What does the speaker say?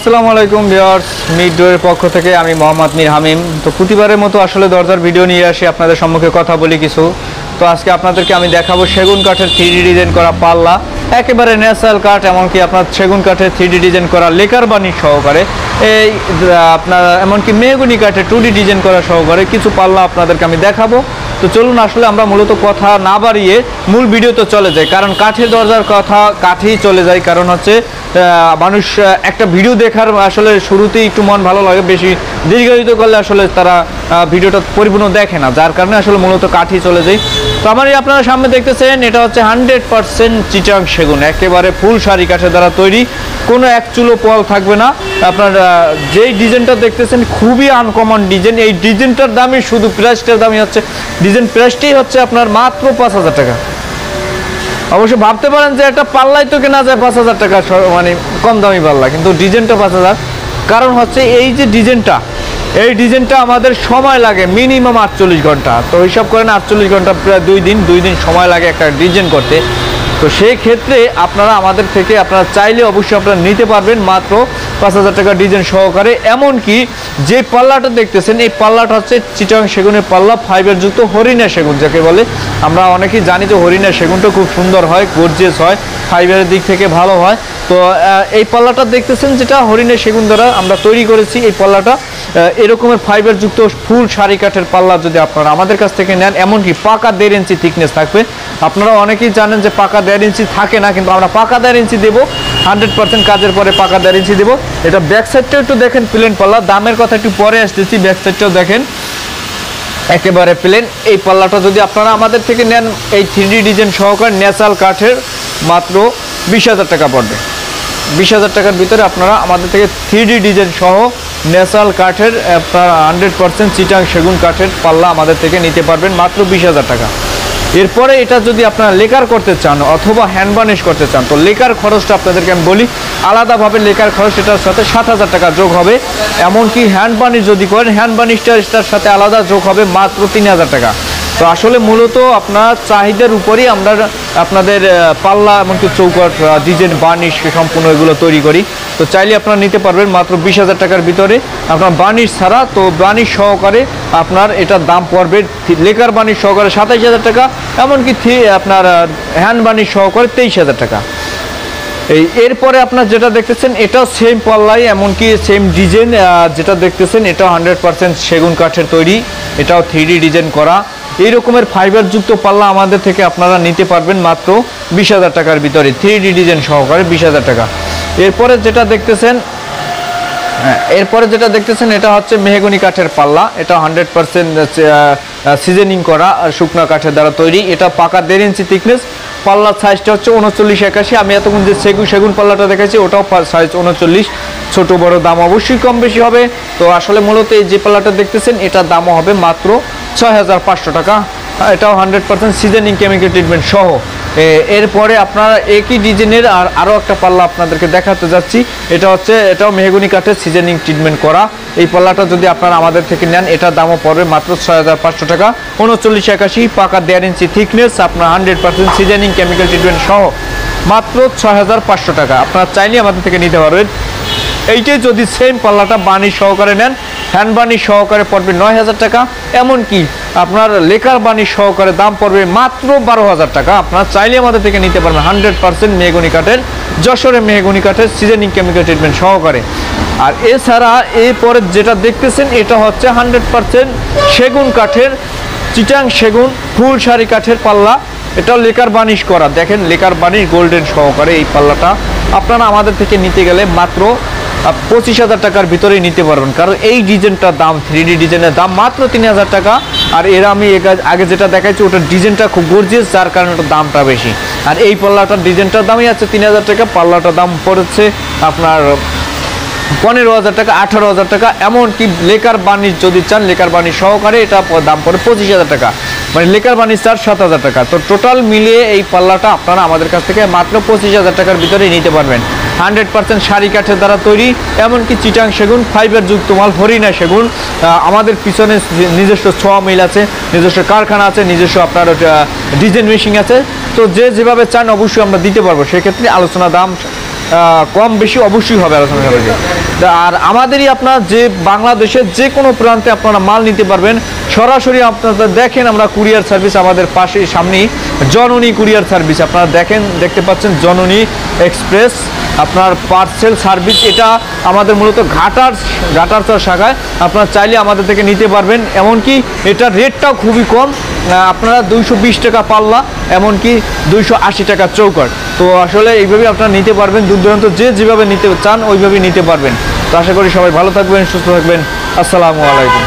আসসালামু আলাইকুম viewers, mid ডোরের পক্ষ থেকে আমি মোহাম্মদ মীর হামিম। তো প্রতিবারের মতো আসলে দরজার ভিডিও নিয়ে আসি, আপনাদের সম্মুখে কথা বলি কিছু। তো আজকে আপনাদেরকে আমি দেখাবো সেগুন কাঠের 3D ডিজাইন করা পাল্লা, একেবারে ন্যাচারাল কাঠ, এমনকি আপনার সেগুন কাঠের 3D ডিজাইন করা লেকার বানি সহকারে, এই আপনার এমনকি মেহগনি কাঠের 2D ডিজাইন করা সহকারে কিছু পাল্লা আপনাদেরকে আমি দেখাবো। তো চলুন আসলে আমরা মূলত কথা না বাড়িয়ে মূল ভিডিওতে চলে যাই, কারণ কাঠের দরজার কথা কাঠেই চলে যায়। কারণ হচ্ছে মানুষ একটা ভিডিও দেখার আসলে শুরুতেই একটু মন ভালো লাগে, বেশি দীর্ঘায়িত করলে আসলে তারা ভিডিওটা পরিপূর্ণ দেখে না, যার কারণে আসলে মূলত কাঠই চলে যায়। তো আমার এই আপনারা সামনে দেখতেছেন, এটা হচ্ছে 100% চিটাং সেগুন, একেবারে ফুল সারি কাঠের দ্বারা তৈরি, কোনো এক চুলো পোয়াল থাকবে না। আপনার যেই ডিজাইনটা দেখতেছেন খুবই আনকমন ডিজাইন। এই ডিজাইনটার দামই শুধু প্রাইসটার দামই হচ্ছে, ডিজাইন প্রাইসটাই হচ্ছে আপনার মাত্র 5,000 টাকা। অবশ্য ভাবতে পারেন যে একটা পাল্লাই তো কেনা যায় 5,000 টাকা, মানে কম দামি পাল্লা, কিন্তু ডিজাইনটা 5,000। কারণ হচ্ছে এই যে ডিজাইনটা, এই ডিজাইনটা আমাদের সময় লাগে মিনিমাম 48 ঘন্টা। তো হিসাব করেন 48 ঘন্টা, প্রায় 2 দিন সময় লাগে একটা ডিজাইন করতে। তো সেই ক্ষেত্রে আপনারা আমাদের থেকে আপনারা চাইলে অবশ্যই আপনারা নিতে পারবেন মাত্র 5,000 টাকা ডিজাইন সহকারে। এমনকি যে পাল্লাটা দেখতেছেন, এই পাল্লাটা হচ্ছে চিটাং সেগুনের পাল্লা, ফাইবার যুক্ত হরিণা সেগুন যাকে বলে। আমরা অনেকেই জানি যে হরিণা সেগুনটা খুব সুন্দর হয়, গর্জিয়াস হয়, ফাইবারের দিক থেকে ভালো হয়। তো এই পাল্লাটা দেখতেছেন যেটা হরিণা সেগুন দ্বারা আমরা তৈরি করেছি। এই পাল্লাটা এরকমের ফাইবার যুক্ত ফুল সারি কাঠের পাল্লা যদি আপনারা আমাদের কাছ থেকে নেন, এমনকি পাকা 1.5 ইঞ্চি থিকনেস থাকবে। আপনারা অনেকেই জানেন যে পাকা 1.5 ইঞ্চি থাকে না, কিন্তু আমরা পাকা 1.5 ইঞ্চি দেবো, 100% কাজের পরে পাকা 1.5 ইঞ্চি দেবো। এটা ব্যাক সাইডটাও একটু দেখেন, প্লেন পাল্লা, দামের কথা একটু পরে আসতেছি। ব্যাক সাইডটাও দেখেন একেবারে প্লেন। এই পাল্লাটা যদি আপনারা আমাদের থেকে নেন, এই 3D ডিজাইন সহকারে ন্যাচারাল কাঠের, মাত্র 20,000 টাকা পড়বে। 20,000 টাকার ভিতরে আপনারা আমাদের থেকে 3D ডিজাইন সহ ন্যাচারাল কাঠের আপনার 100% চিটাং সেগুন কাঠের পাল্লা আমাদের থেকে নিতে পারবেন মাত্র 20,000 টাকা। এরপরে এটা যদি আপনারা লেকার করতে চান অথবা হ্যান্ড বার্নিশ করতে চান, তো লেকার খরচটা আপনাদেরকে আমি বলি, আলাদাভাবে লেকার খরচ এটার সাথে 7,000 টাকা যোগ হবে। এমনকি হ্যান্ড বার্নিশ যদি করেন, হ্যান্ড বার্নিশটা এটার সাথে আলাদা যোগ হবে মাত্র 3,000 টাকা। তো আসলে মূলত আপনার চাহিদার উপরই আমরা আপনাদের পাল্লা এমনকি চৌকাঠ ডিজাইন বার্নিশ সম্পূর্ণ এগুলো তৈরি করি। তো চাইলে আপনারা নিতে পারবেন মাত্র 20,000 টাকার ভিতরে, আপনার বার্নিশ ছাড়া। তো বার্নিশ সহকারে আপনার এটার দাম পড়বে, লেকার বার্নিশ সহকারে 27,000 টাকা, এমনকি আপনার হ্যান্ড বার্নিশ সহকারে 23,000 টাকা। এরপরে আপনার যেটা দেখতেছেন এটাও সেম পাল্লাই, এমনকি সেম ডিজাইন যেটা দেখতেছেন, এটাও 100% সেগুন কাঠের তৈরি, এটাও 3D ডিজাইন করা। এই রকমের ফাইবারযুক্ত পাল্লা আমাদের থেকে আপনারা নিতে পারবেন মাত্র 20,000 টাকার ভিতরে, 3D ডিজাইন সহকারে 20,000 টাকা। এরপরে যেটা দেখতেছেন এটা হচ্ছে মেহগনি কাঠের পাল্লা, এটা 100% সিজনিং করা শুকনা কাঠের দ্বারা তৈরি। এটা পাকা 1.5 ইঞ্চি থিকনেস, পাল্লার সাইজটা হচ্ছে 39-81। আমি এতক্ষণ যে সেগুন পাল্লাটা দেখাচ্ছি ওটাও সাইজ 39। ছোট বড় দাম অবশ্যই কম বেশি হবে। তো আসলে মূলত এই যে পাল্লাটা দেখতেছেন এটার দামও হবে মাত্র 6,500 টাকা। এটাও 100% সিজনিং কেমিক্যাল ট্রিটমেন্ট সহ। এরপরে আপনারা একই ডিজাইনের আরও একটা পাল্লা আপনাদেরকে দেখাতে যাচ্ছি। এটাও মেহগনি কাঠের সিজনিং ট্রিটমেন্ট করা। এই পাল্লাটা যদি আপনারা আমাদের থেকে নেন, এটার দামও পড়বে মাত্র 6,500 টাকা। 39-81, পাকা 1.5 ইঞ্চি থিকনেস, আপনার 100% সিজনিং কেমিক্যাল ট্রিটমেন্ট সহ মাত্র 6,500 টাকা। আপনারা চাইলে আমাদের থেকে নিতে পারবেন। এইটাই যদি সেম পাল্লাটা বার্নিশ সহকারে নেন, হ্যান্ড বার্নিশ সহকারে পড়বে 9,000 টাকা, এমনকি আপনার লেকার বার্নিশ সহকারে দাম পড়বে মাত্র 12,000 টাকা। আপনারা চাইলে আমাদের থেকে নিতে পারবেন 100% মেহগনি কাঠের, যশোরের মেহগনি কাঠের সিজনিং কেমিক্যাল ট্রিটমেন্ট সহকারে। আর এছাড়া এরপরে যেটা দেখতেছেন এটা হচ্ছে 100% সেগুন কাঠের, চিটাং সেগুন ফুল সারি কাঠের পাল্লা, এটাও লেকার বার্নিশ করা। দেখেন লেকার বার্নিশ গোল্ডেন সহকারে এই পাল্লাটা আপনারা আমাদের থেকে নিতে গেলে মাত্র 25,000 টাকার ভিতরেই নিতে পারবেন। কারণ এই ডিজাইনটার দাম, 3D ডিজাইনের দাম মাত্র 3,000 টাকা। আর এরা আমি আগে যেটা দেখাচ্ছি ওটার ডিজাইনটা খুব গর্জিয়াস, যার কারণে ওটার দামটা বেশি। আর এই পাল্লাটার ডিজাইনটার দামই আছে 3,000 টাকা। পাল্লাটার দাম পড়েছে আপনার 15,000 টাকা, 18,000 টাকা। এমনকি লেকার বার্নিশ যদি চান, লেকার বার্নিশ সহকারে এটা দাম পড়ে 25,000 টাকা, মানে লেকার বার্নিশ চার্জ 7,000 টাকা। তো টোটাল মিলিয়ে এই পাল্লাটা আপনারা আমাদের কাছ থেকে মাত্র 25,000 টাকার ভিতরে নিতে পারবেন। 100% সারি কাঠের দ্বারা তৈরি, এমনকি চিটাং সেগুন, ফাইবার যুক্ত মাল, হরিণা সেগুন। আমাদের পিছনে নিজস্ব ছোয়া মিল আছে, নিজস্ব কারখানা আছে, নিজস্ব আপনার ডিজাইন মেশিন আছে। তো যে যেভাবে চান অবশ্যই আমরা দিতে পারবো, সেক্ষেত্রে আলোচনা দাম কম বেশি অবশ্যই হবে আলোচনা সাপেক্ষে। আর আমাদেরই আপনার যে বাংলাদেশের যে কোনো প্রান্তে আপনারা মাল নিতে পারবেন। সরাসরি আপনারা দেখেন আমরা কুরিয়ার সার্ভিস আমাদের পাশে সামনেই জননী কুরিয়ার সার্ভিস আপনারা দেখতে পাচ্ছেন জননী এক্সপ্রেস আপনার পার্সেল সার্ভিস। এটা আমাদের মূলত ঘাটারচর শাখায় আপনারা চাইলে আমাদের থেকে নিতে পারবেন। এমনকি এটার রেটটাও খুবই কম, আপনারা 220 টাকা পাল্লা, এমনকি 280 টাকা চৌকাঠ। তো আসলে এইভাবে আপনারা নিতে পারবেন, দূর দূরান্ত যেভাবে নিতে চান ওইভাবেই নিতে পারবেন। তো আশা করি সবাই ভালো থাকবেন, সুস্থ থাকবেন। আসসালামু আলাইকুম।